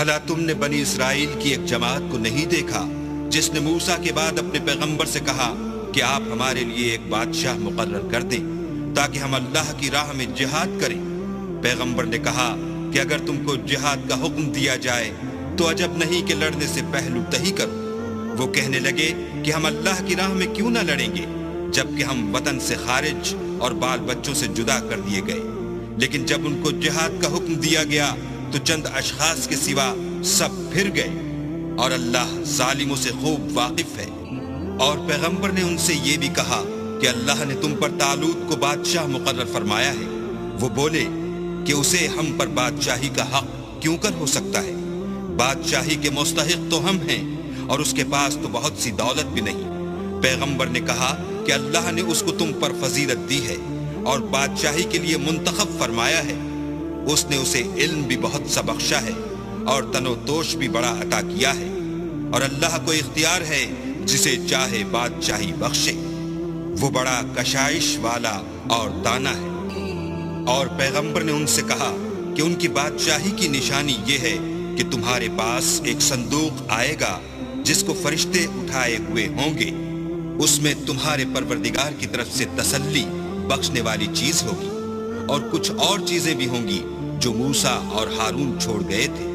بھلا تم نے بنی اسرائیل کی ایک جماعت کو نہیں دیکھا جس نے موسیٰ کے بعد اپنے پیغمبر سے کہا کہ آپ ہمارے لیے ایک بادشاہ مقرر کر دیں تاکہ ہم اللہ کی راہ میں جہاد کریں۔ پیغمبر نے کہا کہ اگر تم کو جہاد کا حکم دیا جائے تو عجب نہیں کہ لڑنے سے پہلو تہی کرو۔ وہ کہنے لگے کہ ہم اللہ کی راہ میں کیوں نہ لڑیں گے جبکہ ہم وطن سے خارج اور بال بچوں سے جدا کر دیے گئے۔ لیکن جب ان کو جہاد کا حکم دیا گیا تو چند اشخاص کے سوا سب پھر گئے، اور اللہ ظالموں سے خوب واقف ہے۔ اور پیغمبر نے ان سے یہ بھی کہا کہ اللہ نے تم پر طالوت کو بادشاہ مقرر فرمایا ہے۔ وہ بولے کہ اسے ہم پر بادشاہی کا حق کیوں کر ہو سکتا ہے؟ بادشاہی کے مستحق تو ہم ہیں اور اس کے پاس تو بہت سی دولت بھی نہیں۔ پیغمبر نے کہا کہ اللہ نے اس کو تم پر فضیلت دی ہے اور بادشاہی کے لیے منتخب فرمایا ہے۔ اس نے اسے علم بھی بہت سا بخشا ہے اور تن و توش بھی بڑا عطا کیا ہے، اور اللہ کو اختیار ہے جسے چاہے بادشاہی بخشے۔ وہ بڑا کشائش والا اور دانا ہے۔ اور پیغمبر نے ان سے کہا کہ ان کی بادشاہی کی نشانی یہ ہے کہ تمہارے پاس ایک صندوق آئے گا جس کو فرشتے اٹھائے ہوئے ہوں گے۔ اس میں تمہارے پروردگار کی طرف سے تسلی بخشنے والی چیز ہوگی، اور کچھ اور چیزیں بھی ہوں گی جو موسیٰ اور ہارون چھوڑ گئے تھے۔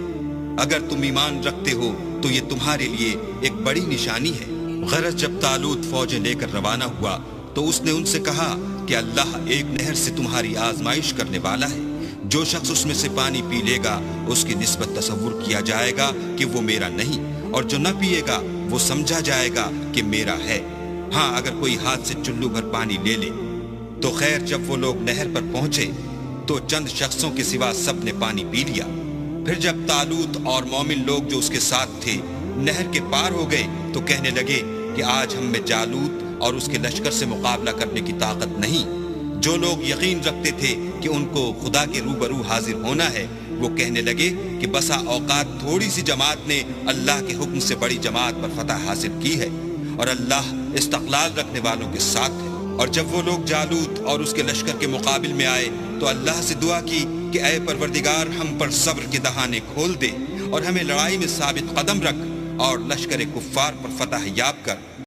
اگر تم ایمان رکھتے ہو تو یہ تمہارے لیے ایک بڑی نشانی ہے۔ غرض جب طالوت فوجیں لے کر روانہ ہوا تو اس نے ان سے کہا کہ اللہ ایک نہر سے تمہاری آزمائش کرنے والا ہے۔ جو شخص اس میں سے پانی پی لے گا اس کی نسبت تصور کیا جائے گا کہ وہ میرا نہیں، اور جو نہ پیے گا وہ سمجھا جائے گا کہ میرا ہے۔ ہاں اگر کوئی ہاتھ سے چلو بھر پانی لے لے تو خیر۔ جب وہ لوگ نہر پر پہنچے تو چند شخصوں کے سوا سب نے پانی پی لیا۔ پھر جب طالوت اور مومن لوگ جو اس کے ساتھ تھے نہر کے پار ہو گئے تو کہنے لگے کہ آج ہم میں جالوت اور اس کے لشکر سے مقابلہ کرنے کی طاقت نہیں۔ جو لوگ یقین رکھتے تھے کہ ان کو خدا کے روبرو حاضر ہونا ہے وہ کہنے لگے کہ بسا اوقات تھوڑی سی جماعت نے اللہ کے حکم سے بڑی جماعت پر فتح حاصل کی ہے، اور اللہ استقلال رکھنے والوں کے ساتھ ہے۔ اور جب وہ لوگ جالوت اور اس کے لشکر کے مقابل میں آئے تو اللہ سے دعا کی کہ اے پروردگار ہم پر صبر کے دہانے کھول دے اور ہمیں لڑائی میں ثابت قدم رکھ اور لشکر کفار پر فتح یاب کر۔